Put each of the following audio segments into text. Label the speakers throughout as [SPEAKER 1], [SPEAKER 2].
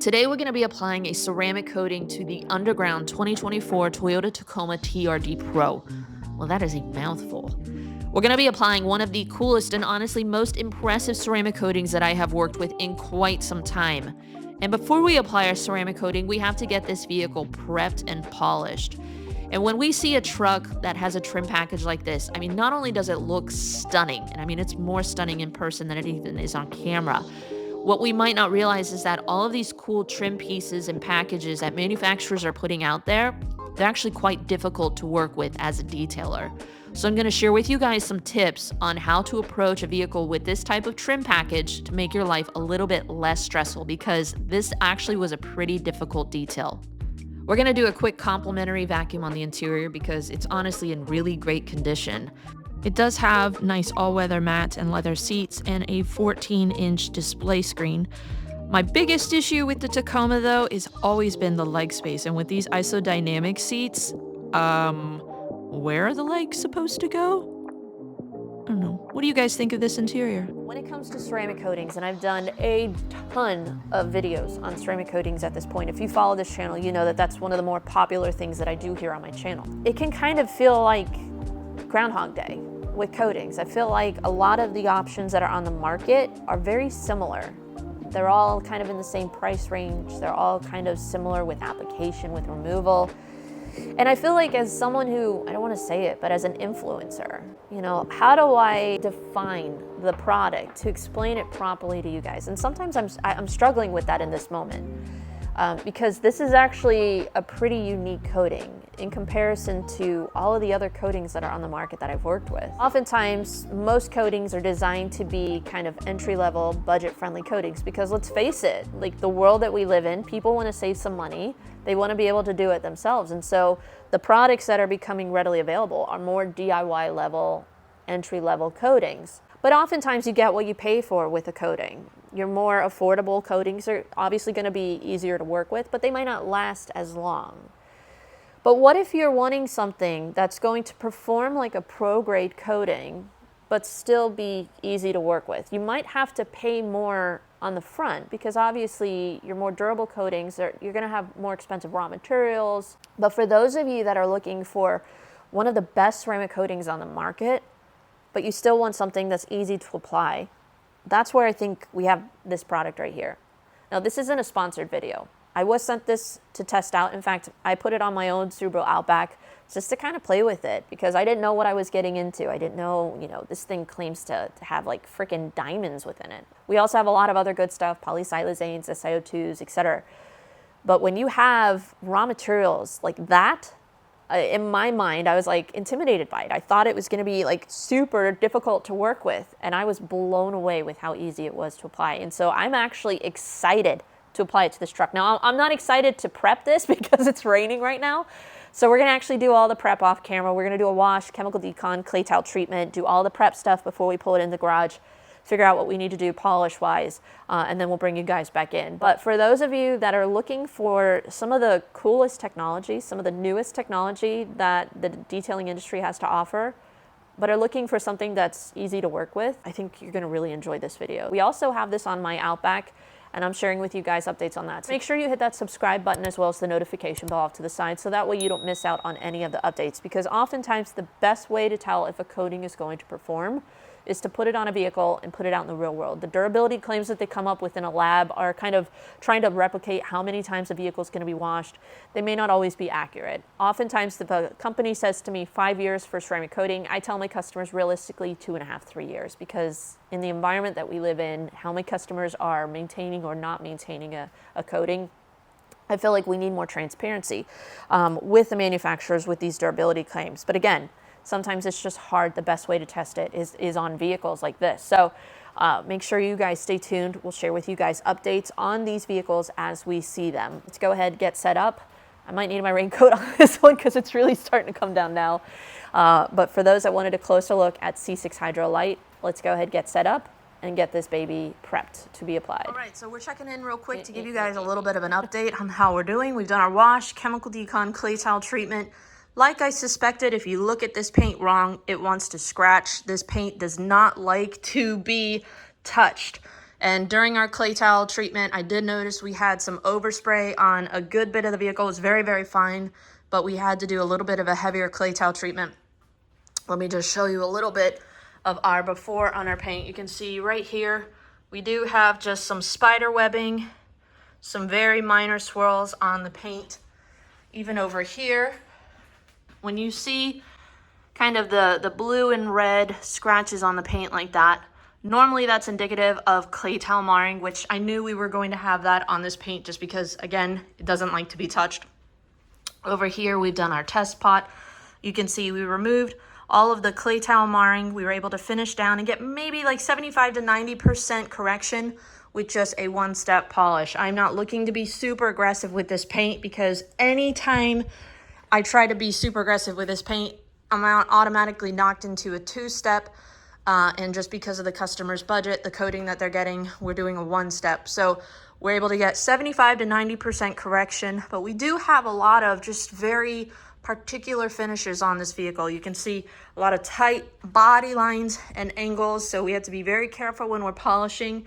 [SPEAKER 1] Today we're going to be applying a ceramic coating to the underground 2024 Toyota Tacoma TRD Pro. Well, that is a mouthful. We're going to be applying one of the coolest and honestly most impressive ceramic coatings that I have worked with in quite some time. And before we apply our ceramic coating, we have to get this vehicle prepped and polished. And when we see a truck that has a trim package like this, I mean, not only does it look stunning, and I mean, it's more stunning in person than it even is on camera. What we might not realize is that all of these cool trim pieces and packages that manufacturers are putting out there, they're actually quite difficult to work with as a detailer. So I'm going to share with you guys some tips on how to approach a vehicle with this type of trim package to make your life a little bit less stressful, because this actually was a pretty difficult detail. We're going to do a quick complimentary vacuum on the interior because it's honestly in really great condition. It does have nice all-weather mats and leather seats and a 14-inch display screen. My biggest issue with the Tacoma, though, has always been the leg space. And with these isodynamic seats, where are the legs supposed to go? I don't know. What do you guys think of this interior? When it comes to ceramic coatings, and I've done a ton of videos on ceramic coatings at this point. If you follow this channel, you know that that's one of the more popular things that I do here on my channel. It can kind of feel like Groundhog Day with coatings. I feel like a lot of the options that are on the market are very similar. They're all kind of in the same price range. They're all kind of similar with application, with removal. And I feel like as someone who, I don't want to say it, but as an influencer, you know, how do I define the product to explain it properly to you guys? And sometimes I'm struggling with that in this moment. Because this is actually a pretty unique coating in comparison to all of the other coatings that are on the market that I've worked with. Oftentimes, most coatings are designed to be kind of entry-level, budget-friendly coatings because let's face it, like the world that we live in, people want to save some money. They want to be able to do it themselves. And so the products that are becoming readily available are more DIY level, entry-level coatings. But oftentimes you get what you pay for with a coating. Your more affordable coatings are obviously going to be easier to work with, but they might not last as long. But what if you're wanting something that's going to perform like a pro-grade coating, but still be easy to work with? You might have to pay more on the front because obviously your more durable coatings, you're going to have more expensive raw materials. But for those of you that are looking for one of the best ceramic coatings on the market, but you still want something that's easy to apply, that's where I think we have this product right here. Now, this isn't a sponsored video. I was sent this to test out. In fact, I put it on my own Subaru Outback just to kind of play with it because I didn't know what I was getting into. I didn't know, you know, this thing claims to have like freaking diamonds within it. We also have a lot of other good stuff, polysiloxanes, SiO2s, etc. But when you have raw materials like that, in my mind, I was like intimidated by it. I thought it was going to be like super difficult to work with, and I was blown away with how easy it was to apply. And so I'm actually excited to apply it to this truck. Now, I'm not excited to prep this because it's raining right now. So we're going to actually do all the prep off camera. We're going to do a wash, chemical decon, clay towel treatment, do all the prep stuff before we pull it in the garage, figure out what we need to do polish-wise, and then we'll bring you guys back in. But for those of you that are looking for some of the coolest technology, some of the newest technology that the detailing industry has to offer, but are looking for something that's easy to work with, I think you're gonna really enjoy this video. We also have this on my Outback, and I'm sharing with you guys updates on that. So make sure you hit that subscribe button as well as the notification bell off to the side so that way you don't miss out on any of the updates, because oftentimes the best way to tell if a coating is going to perform is to put it on a vehicle and put it out in the real world. The durability claims that they come up with in a lab are kind of trying to replicate how many times a vehicle is going to be washed. They may not always be accurate. Oftentimes, if a company says to me 5 years for ceramic coating, I tell my customers realistically 2.5, 3 years, because in the environment that we live in, how many customers are maintaining or not maintaining a coating, I feel like we need more transparency with the manufacturers with these durability claims. But again, sometimes it's just hard. The best way to test it is on vehicles like this. So make sure you guys stay tuned. We'll share with you guys updates on these vehicles as we see them. Let's go ahead, get set up. I might need my raincoat on this one because it's really starting to come down now. But for those that wanted a closer look at C6 Hydro Lite, let's go ahead, get set up and get this baby prepped to be applied. All right, so we're checking in real quick to give you guys a little bit of an update on how we're doing. We've done our wash, chemical decon, clay towel treatment. Like I suspected, if you look at this paint wrong, it wants to scratch. This paint does not like to be touched. And during our clay towel treatment, I did notice we had some overspray on a good bit of the vehicle. It was very, very fine, but we had to do a little bit of a heavier clay towel treatment. Let me just show you a little bit of our before on our paint. You can see right here, we do have just some spider webbing, some very minor swirls on the paint. Even over here, when you see kind of the blue and red scratches on the paint like that, normally that's indicative of clay towel marring, which I knew we were going to have that on this paint just because, again, it doesn't like to be touched. Over here, we've done our test pot. You can see we removed all of the clay towel marring. We were able to finish down and get maybe like 75 to 90% correction with just a one-step polish. I'm not looking to be super aggressive with this paint because anytime I try to be super aggressive with this paint, I'm automatically knocked into a two-step. And just because of the customer's budget, the coating that they're getting, we're doing a one-step. So we're able to get 75 to 90% correction, but we do have a lot of just very particular finishes on this vehicle. You can see a lot of tight body lines and angles, so we have to be very careful when we're polishing.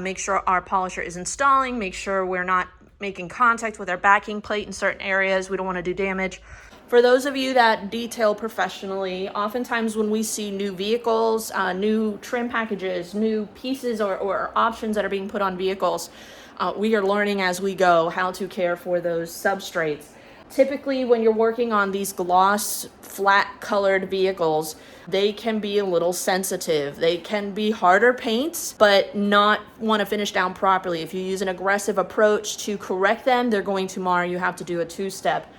[SPEAKER 1] Make sure our polisher is installing, make sure we're not making contact with our backing plate in certain areas. We don't want to do damage. For those of you that detail professionally, oftentimes when we see new vehicles, new trim packages, new pieces or options that are being put on vehicles, we are learning as we go how to care for those substrates. Typically, when you're working on these gloss, flat colored vehicles, they can be a little sensitive. They can be harder paints, but not want to finish down properly. If you use an aggressive approach to correct them, they're going to mar. You have to do a two-step.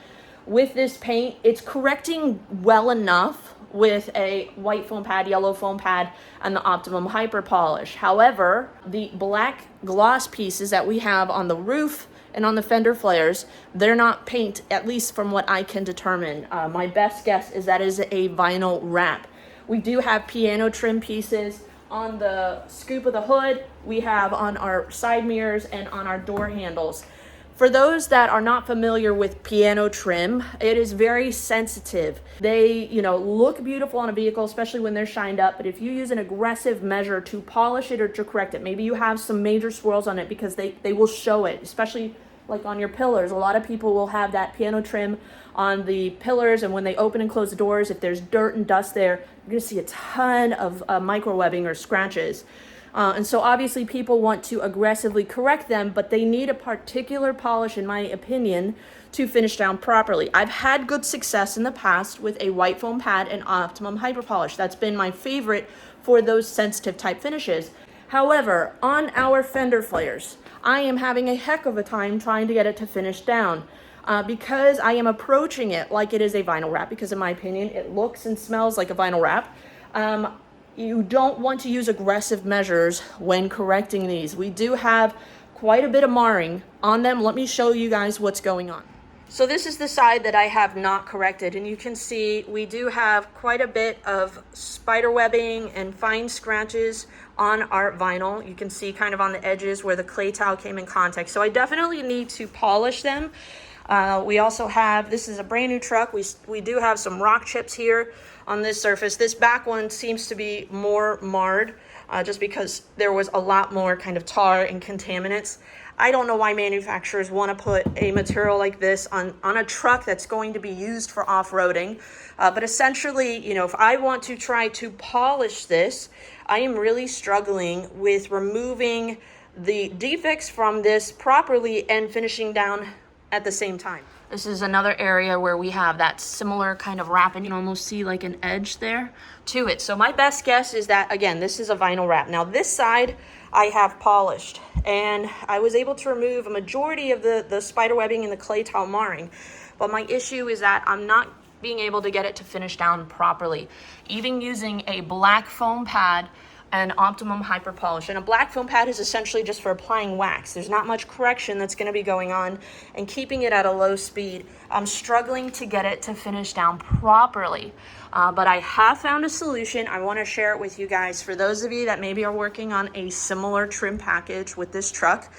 [SPEAKER 1] With this paint, it's correcting well enough with a white foam pad, yellow foam pad, and the Optimum Hyper Polish. However, the black gloss pieces that we have on the roof and on the fender flares, they're not paint, at least from what I can determine. My best guess is that is a vinyl wrap. We do have piano trim pieces on the scoop of the hood. We have on our side mirrors and on our door handles. For those that are not familiar with piano trim, it is very sensitive. They, look beautiful on a vehicle, especially when they're shined up. But if you use an aggressive measure to polish it or to correct it, maybe you have some major swirls on it because they will show it, especially like on your pillars. A lot of people will have that piano trim on the pillars, and when they open and close the doors, if there's dirt and dust there, you're gonna see a ton of micro webbing or scratches. And so obviously people want to aggressively correct them, but they need a particular polish, in my opinion, to finish down properly. I've had good success in the past with a white foam pad and Optimum Hyper Polish. That's been my favorite for those sensitive type finishes. However, on our fender flares, I am having a heck of a time trying to get it to finish down because I am approaching it like it is a vinyl wrap, because in my opinion, it looks and smells like a vinyl wrap. You don't want to use aggressive measures when correcting these. We do have quite a bit of marring on them. Let me show you guys what's going on. So this is the side that I have not corrected, and you can see we do have quite a bit of spider webbing and fine scratches on our vinyl. You can see kind of on the edges where the clay towel came in contact. So I definitely need to polish them. We also have, this is a brand new truck. We do have some rock chips here on this surface. This back one seems to be more marred just because there was a lot more kind of tar and contaminants. I don't know why manufacturers want to put a material like this on a truck that's going to be used for off-roading. But essentially, if I want to try to polish this, I am really struggling with removing the defects from this properly and finishing down at the same time. This is another area where we have that similar kind of wrap, and you can almost see like an edge there to it. So my best guess is that, again, this is a vinyl wrap. Now this side I have polished, and I was able to remove a majority of the spider webbing and the clay towel marring. But my issue is that I'm not being able to get it to finish down properly. Even using a black foam pad and Optimum Hyper Polish. And a black foam pad is essentially just for applying wax. There's not much correction that's going to be going on, and keeping it at a low speed. I'm struggling to get it to finish down properly. But I have found a solution. I want to share it with you guys. For those of you that maybe are working on a similar trim package with this truck,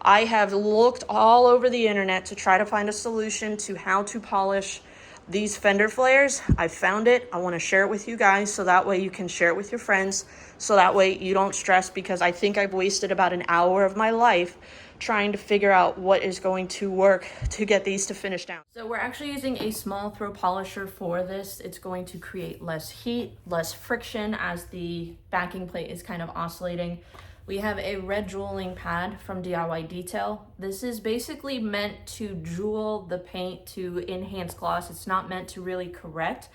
[SPEAKER 1] I have looked all over the internet to try to find a solution to how to polish
[SPEAKER 2] these fender flares, I found it. I want to share it with you guys so that way you can share it with your friends. So that way you don't stress, because I think I've wasted about an hour of my life trying to figure out what is going to work to get these to finish down.
[SPEAKER 1] So we're actually using a small throw polisher for this. It's going to create less heat, less friction as the backing plate is kind of oscillating. We have a red jeweling pad from DIY Detail. This is basically meant to jewel the paint to enhance gloss. It's not meant to really correct,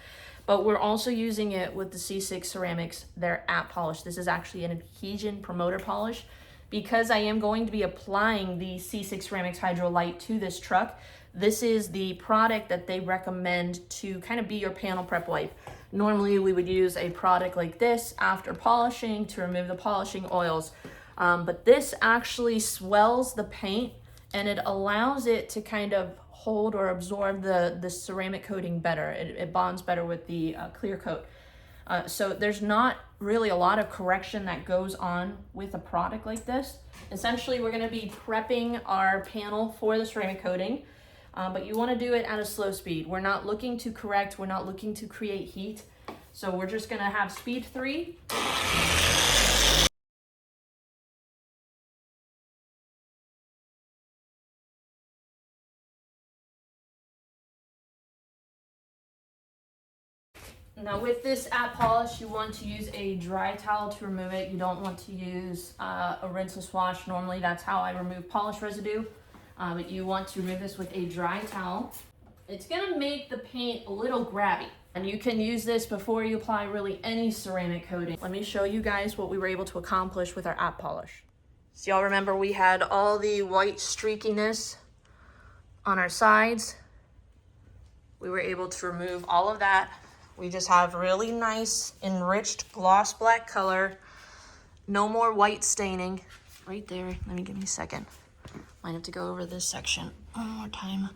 [SPEAKER 1] but we're also using it with the C6 ceramics, their app polish. This is actually an adhesion promoter polish. Because I am going to be applying the C6 ceramics Hydro Lite to this truck, this is the product that they recommend to kind of be your panel prep wipe. Normally we would use a product like this after polishing to remove the polishing oils, but this actually swells the paint and it allows it to kind of hold or absorb the ceramic coating better. It bonds better with the clear coat. So there's not really a lot of correction that goes on with a product like this. Essentially, we're going to be prepping our panel for the ceramic coating, but you want to do it at a slow speed. We're not looking to correct. We're not looking to create heat. So we're just going to have speed 3. Now with this app polish, you want to use a dry towel to remove it. You don't want to use a rinseless wash. Normally that's how I remove polish residue, but you want to remove this with a dry towel. It's gonna make the paint a little grabby, and you can use this before you apply really any ceramic coating. Let me show you guys what we were able to accomplish with our app polish. So y'all remember we had all the white streakiness on our sides. We were able to remove all of that. We just have really nice enriched gloss black color. No more white staining. Right there, give me a second. Might have to go over this section one more time.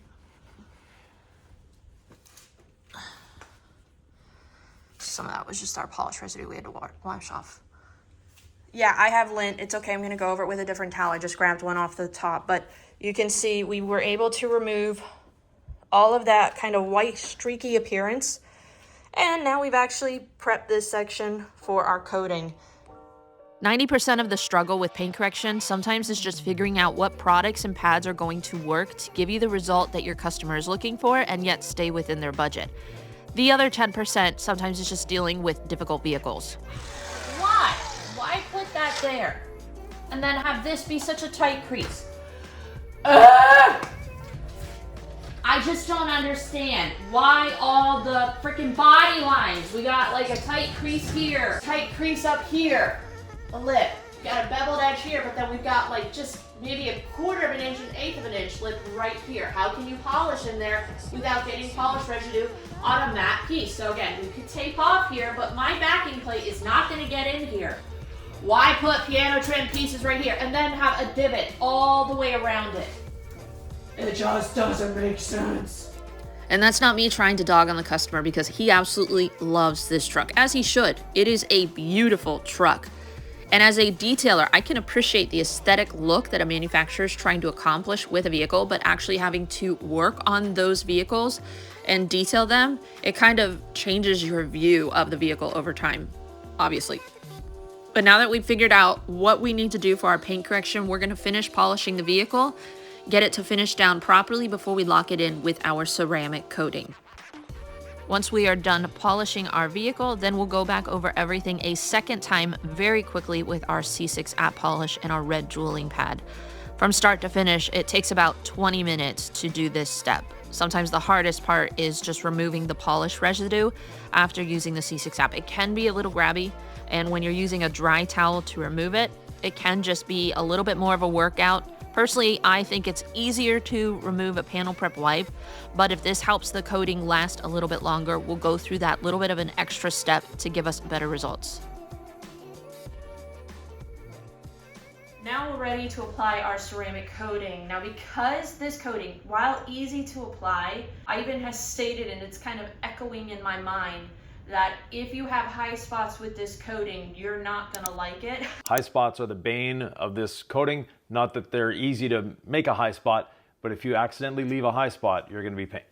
[SPEAKER 1] Some of that was just our polish residue we had to wash off. Yeah, I have lint. It's okay, I'm gonna go over it with a different towel. I just grabbed one off the top, but you can see we were able to remove all of that kind of white streaky appearance. And now we've actually prepped this section for our coating. 90% of the struggle with paint correction sometimes is just figuring out what products and pads are going to work to give you the result that your customer is looking for and yet stay within their budget. The other 10% sometimes is just dealing with difficult vehicles. Why? Why put that there? And then have this be such a tight crease? I just don't understand why all the freaking body lines. We got like a tight crease here, tight crease up here, a lip. We got a beveled edge here, but then we've got like just maybe a quarter of an inch, an eighth of an inch lip right here. How can you polish in there without getting polish residue on a matte piece? So again, we could tape off here, but my backing plate is not gonna get in here. Why put piano trim pieces right here and then have a divot all the way around it? It just doesn't make sense. And that's not me trying to dog on the customer, because he absolutely loves this truck, as he should. It is a beautiful truck. And as a detailer, I can appreciate the aesthetic look that a manufacturer is trying to accomplish with a vehicle, but actually having to work on those vehicles and detail them, it kind of changes your view of the vehicle over time, obviously. But now that we've figured out what we need to do for our paint correction, we're gonna finish polishing the vehicle, get it to finish down properly before we lock it in with our ceramic coating. Once we are done polishing our vehicle, then we'll go back over everything a second time very quickly with our C6 app polish and our red jeweling pad. From start to finish, it takes about 20 minutes to do this step. Sometimes the hardest part is just removing the polish residue after using the C6 app. It can be a little grabby, and when you're using a dry towel to remove it, it can just be a little bit more of a workout. Personally, I think it's easier to remove a panel prep wipe, but if this helps the coating last a little bit longer, we'll go through that little bit of an extra step to give us better results. Now we're ready to apply our ceramic coating. Now, because this coating, while easy to apply, Ivan has stated, and it's kind of echoing in my mind, that if you have high spots with this coating, you're not gonna like it.
[SPEAKER 3] High spots are the bane of this coating. Not that they're easy to make a high spot, but if you accidentally leave a high spot, you're gonna be pained.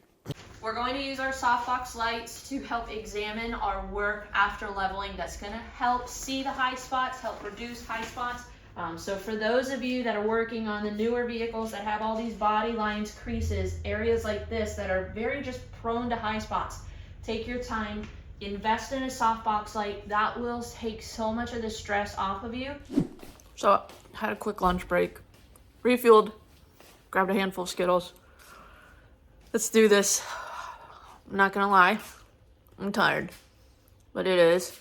[SPEAKER 2] We're going to use our softbox lights to help examine our work after leveling. That's going to help see the high spots, help reduce high spots. So for those of you that are working on the newer vehicles that have all these body lines, creases, areas like this that are very just prone to high spots, take your time, invest in a softbox light. That will take so much of the stress off of you. So had a quick lunch break, refueled, grabbed a handful of Skittles. Let's do this. I'm not gonna lie, I'm tired, but it is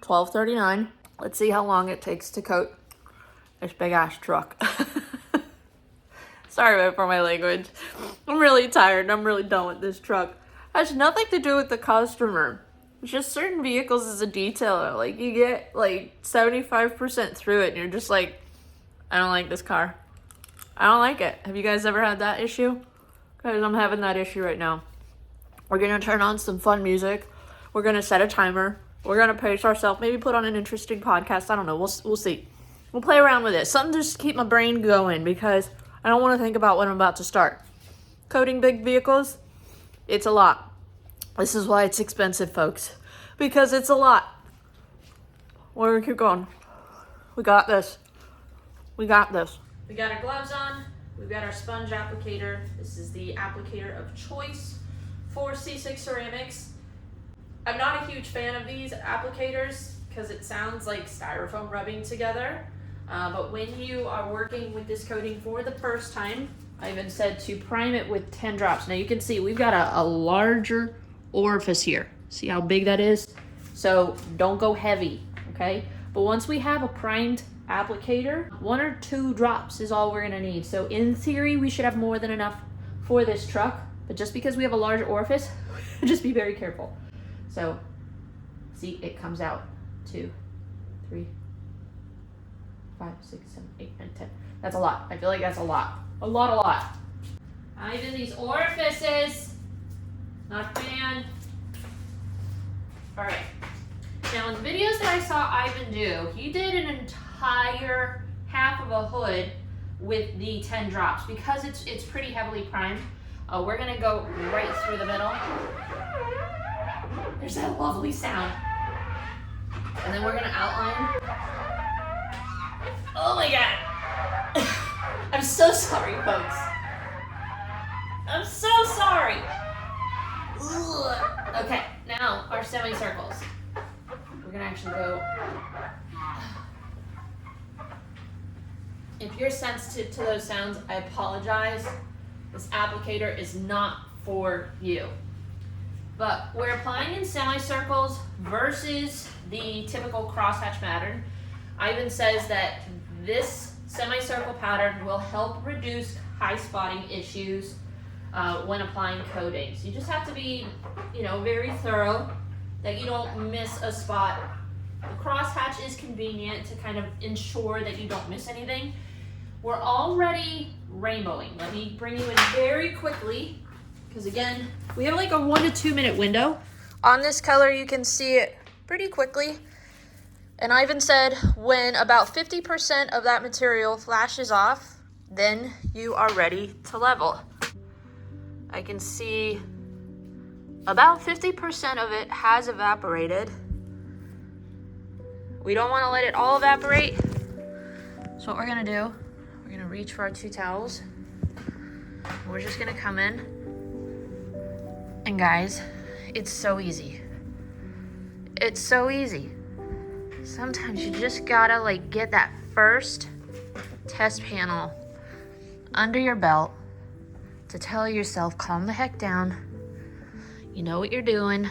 [SPEAKER 2] 12:39. Let's see how long it takes to coat this big ass truck. Sorry for my language. I'm really tired. I'm really done with this truck. It has nothing to do with the customer. It's just certain vehicles as a detailer. Like, you get like 75% through it and you're just like, I don't like this car. I don't like it. Have you guys ever had that issue? Because I'm having that issue right now. We're gonna turn on some fun music. We're gonna set a timer. We're gonna pace ourselves. Maybe put on an interesting podcast. I don't know. We'll see. We'll play around with it. Something just to keep my brain going because I don't want to think about what I'm about to start. Coating big vehicles, it's a lot. This is why it's expensive, folks. Because it's a lot. We're gonna keep going. We got this. We got this. We got our gloves on. We've got our sponge applicator. This is the applicator of choice for C6 Ceramics. I'm not a huge fan of these applicators because it sounds like styrofoam rubbing together. But when you are working with this coating for the first time, I even said to prime it with 10 drops. Now you can see we've got a larger orifice here. See how big that is? So don't go heavy, okay? But once we have a primed applicator, 1 or 2 drops is all we're gonna need. So in theory, we should have more than enough for this truck. But just because we have a large orifice, just be very careful. So see, it comes out 2, 3, 5, 6, 7, 8, 9, 10. That's a lot. I feel like that's a lot. A lot. Even these orifices. Not a fan. Alright. Now in the videos that I saw Ivan do, he did an entire half of a hood with the 10 drops because it's pretty heavily primed. We're gonna go right through the middle. There's that lovely sound. And then we're gonna outline. Oh my god! I'm so sorry, folks. I'm so sorry. Ugh. Okay, now our semicircles. We're gonna actually go. If you're sensitive to those sounds, I apologize. This applicator is not for you. But we're applying in semicircles versus the typical crosshatch pattern. Ivan says that this semicircle pattern will help reduce high spotting issues when applying coatings. You just have to be, very thorough that you don't miss a spot. The crosshatch is convenient to kind of ensure that you don't miss anything. We're already rainbowing. Let me bring you in very quickly, because again, we have like a 1 to 2 minute window. On this color, you can see it pretty quickly. And Ivan said when about 50% of that material flashes off, then you are ready to level. I can see about 50% of it has evaporated. We don't want to let it all evaporate. So what we're gonna do, we're gonna reach for our 2 towels. We're just gonna come in. And guys, it's so easy. It's so easy. Sometimes you just gotta get that first test panel under your belt to tell yourself, calm the heck down. You know what you're doing.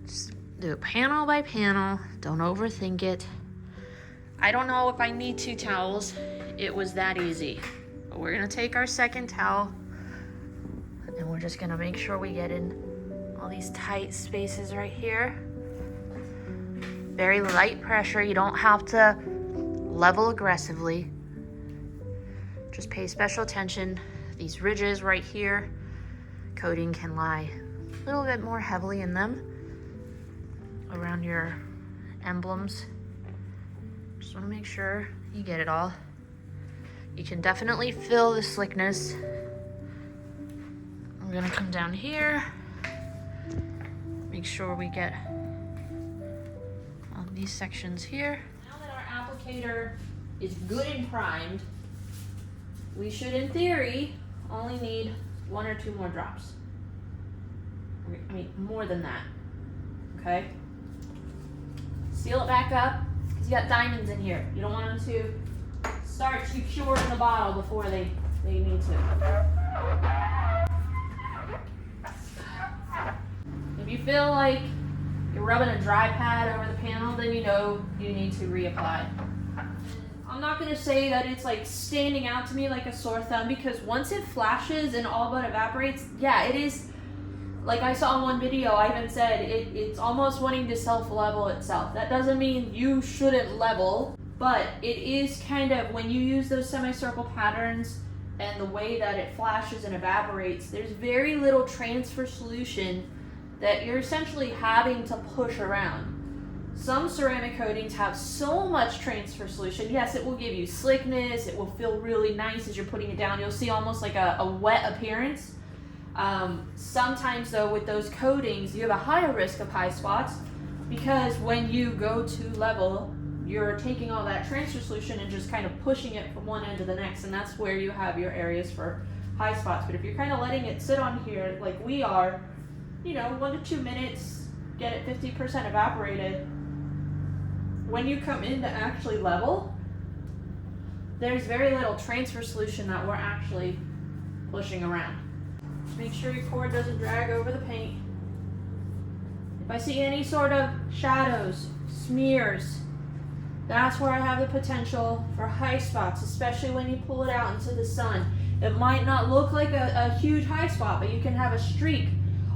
[SPEAKER 2] Just do it panel by panel. Don't overthink it. I don't know if I need 2 towels. It was that easy. But we're gonna take our second towel and we're just gonna make sure we get in all these tight spaces right here. Very light pressure. You don't have to level aggressively. Just pay special attention. These ridges right here, coating can lie a little bit more heavily in them around your emblems. Just want to make sure you get it all. You can definitely feel the slickness. I'm gonna come down here, make sure we get on these sections here. Now that our applicator is good and primed, we should, in theory, only need 1 or 2 more drops. I mean, more than that, okay? Seal it back up, because you got diamonds in here. You don't want them to start to cure in the bottle before they need to. If you feel like you're rubbing a dry pad over the panel, then you know you need to reapply. I'm not going to say that it's like standing out to me like a sore thumb, because once it flashes and all but evaporates, yeah, it is, like I saw in one video, I even said it's almost wanting to self-level itself. That doesn't mean you shouldn't level, but it is kind of, when you use those semicircle patterns and the way that it flashes and evaporates, there's very little transfer solution that you're essentially having to push around. Some ceramic coatings have so much transfer solution. Yes, it will give you slickness, it will feel really nice as you're putting it down. You'll see almost like a wet appearance. Sometimes though, with those coatings, you have a higher risk of high spots, because when you go to level, you're taking all that transfer solution and just kind of pushing it from one end to the next, and that's where you have your areas for high spots. But if you're kind of letting it sit on here like we are, you know, 1 to 2 minutes, get it 50% evaporated. When you come in to actually level, there's very little transfer solution that we're actually pushing around. Make sure your cord doesn't drag over the paint. If I see any sort of shadows, smears, that's where I have the potential for high spots, especially when you pull it out into the sun. It might not look like a huge high spot, but you can have a streak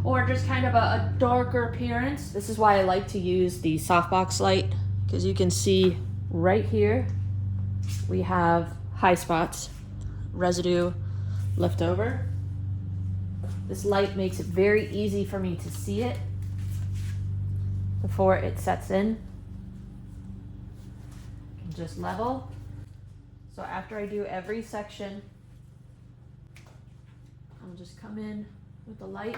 [SPEAKER 2] or just kind of a darker appearance. This is why I like to use the softbox light, because you can see right here, we have high spots, residue left over. This light makes it very easy for me to see it before it sets in. Just level. So after I do every section, I'll just come in with the light.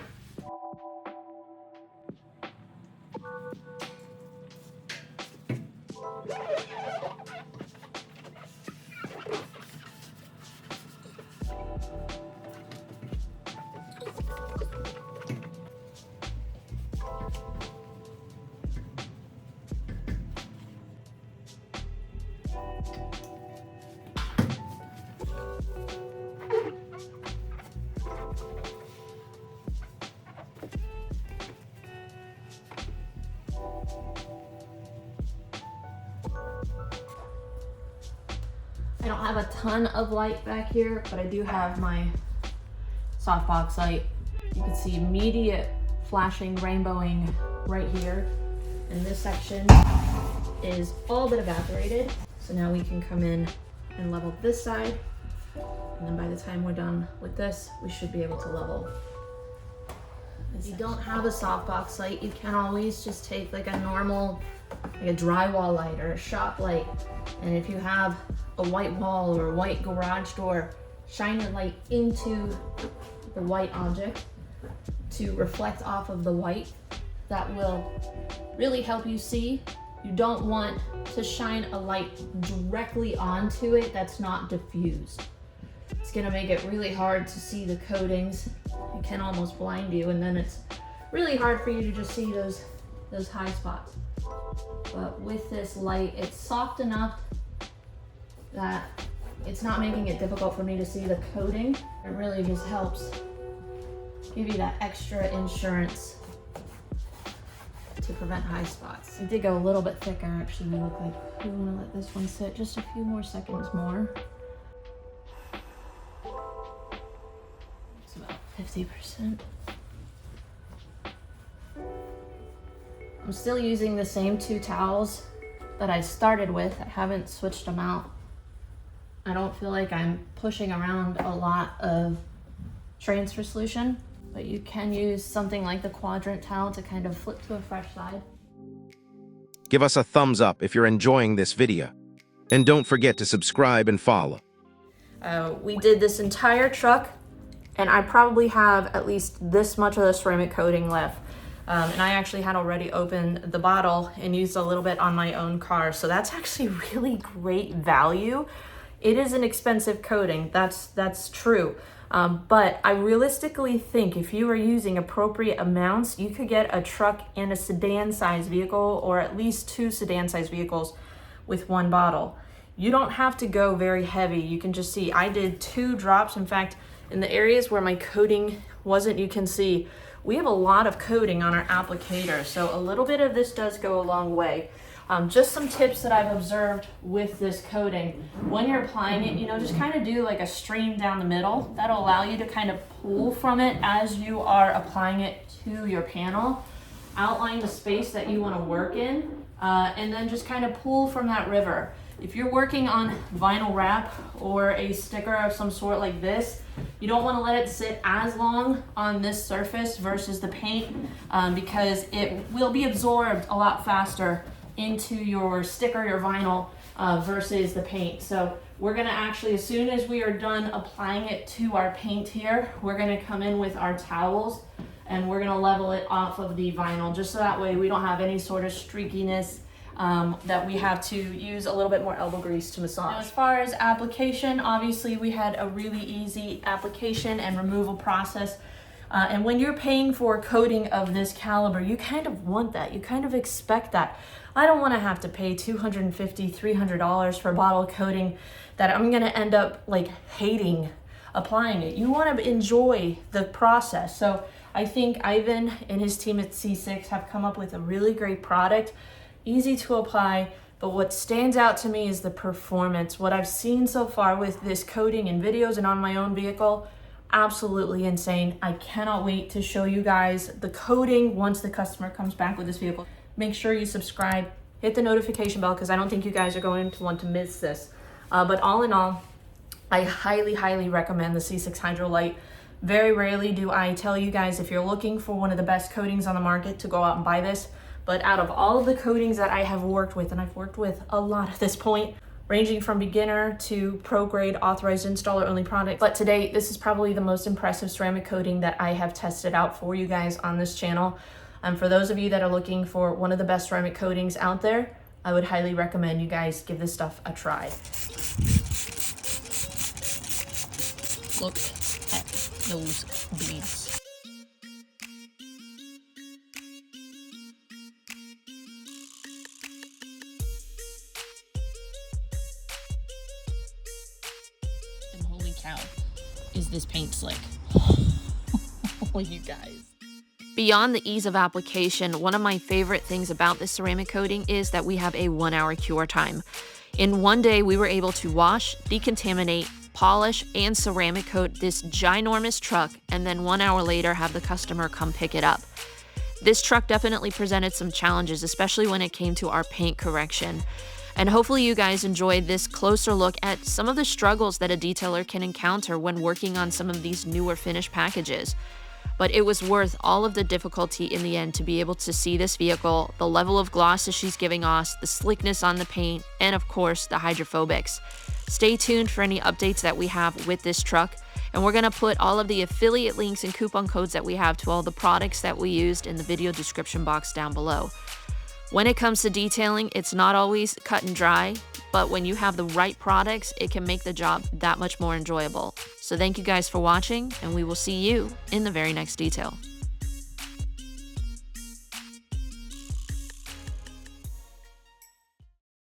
[SPEAKER 2] I don't have a ton of light back here, but I do have my softbox light. You can see immediate flashing, rainbowing right here. And this section is all but evaporated. So now we can come in and level this side. And then by the time we're done with this, we should be able to level. If you don't have a softbox light, you can always just take like a normal, like a drywall light or a shop light. And if you have a white wall or a white garage door, shine your light into the white object to reflect off of the white. That will really help you see. You don't want to shine a light directly onto it that's not diffused. It's gonna make it really hard to see the coatings. It can almost blind you, and then it's really hard for you to just see those high spots. But with this light, it's soft enough that it's not making it difficult for me to see the coating. It really just helps give you that extra insurance to prevent high spots. It did go a little bit thicker, actually. We look like we want to let this one sit just a few more seconds more. It's about 50%. I'm still using the same 2 towels that I started with. I haven't switched them out. I don't feel like I'm pushing around a lot of transfer solution, but you can use something like the quadrant towel to kind of flip to a fresh side.
[SPEAKER 4] Give us a thumbs up if you're enjoying this video. And don't forget to subscribe and follow.
[SPEAKER 2] We did this entire truck and I probably have at least this much of the ceramic coating left. And I actually had already opened the bottle and used a little bit on my own car. So that's actually really great value. It is an expensive coating, that's true. But I realistically think if you are using appropriate amounts, you could get a truck and a sedan size vehicle, or at least 2 sedan size vehicles with 1 bottle. You don't have to go very heavy. You can just see I did 2 drops. In fact, in the areas where my coating wasn't, you can see we have a lot of coating on our applicator. So a little bit of this does go a long way. Just some tips that I've observed with this coating. When you're applying it, just kind of do like a stream down the middle. That'll allow you to kind of pull from it as you are applying it to your panel. Outline the space that you want to work in, and then just kind of pull from that river. If you're working on vinyl wrap or a sticker of some sort like this, you don't want to let it sit as long on this surface versus the paint, because it will be absorbed a lot faster into your sticker, your vinyl, versus the paint. So we're gonna actually, as soon as we are done applying it to our paint here, we're gonna come in with our towels and we're gonna level it off of the vinyl, just so that way we don't have any sort of streakiness that we have to use a little bit more elbow grease to massage. Now, as far as application, obviously we had a really easy application and removal process. And when you're paying for coating of this caliber, you kind of want that. You kind of expect that. I don't want to have to pay $250, $300 for a bottle coating that I'm going to end up like hating applying it. You want to enjoy the process. So I think Ivan and his team at C6 have come up with a really great product, easy to apply. But what stands out to me is the performance. What I've seen so far with this coating in videos and on my own vehicle, absolutely insane. I cannot wait to show you guys the coating once the customer comes back with this vehicle. Make sure you subscribe, hit the notification bell, because I don't think you guys are going to want to miss this. But all in all, I highly, highly recommend the C6 Hydro Lite. Very rarely do I tell you guys, if you're looking for one of the best coatings on the market, to go out and buy this. But out of all of the coatings that I have worked with, and I've worked with a lot at this point, ranging from beginner to pro grade authorized installer only products. But today, this is probably the most impressive ceramic coating that I have tested out for you guys on this channel. For those of you that are looking for one of the best ceramic coatings out there, I would highly recommend you guys give this stuff a try. Look at those beads. And holy cow, is this paint slick? Oh, you guys.
[SPEAKER 1] Beyond the ease of application, one of my favorite things about this ceramic coating is that we have a 1-hour cure time. In one day, we were able to wash, decontaminate, polish, and ceramic coat this ginormous truck, and then 1 hour later have the customer come pick it up. This truck definitely presented some challenges, especially when it came to our paint correction. And hopefully you guys enjoyed this closer look at some of the struggles that a detailer can encounter when working on some of these newer finished packages. But it was worth all of the difficulty in the end to be able to see this vehicle, the level of gloss that she's giving us, the slickness on the paint, and of course the hydrophobics. Stay tuned for any updates that we have with this truck, and we're going to put all of the affiliate links and coupon codes that we have to all the products that we used in the video description box down below. When it comes to detailing, it's not always cut and dry, but when you have the right products, it can make the job that much more enjoyable. So thank you guys for watching, and we will see you in the very next detail.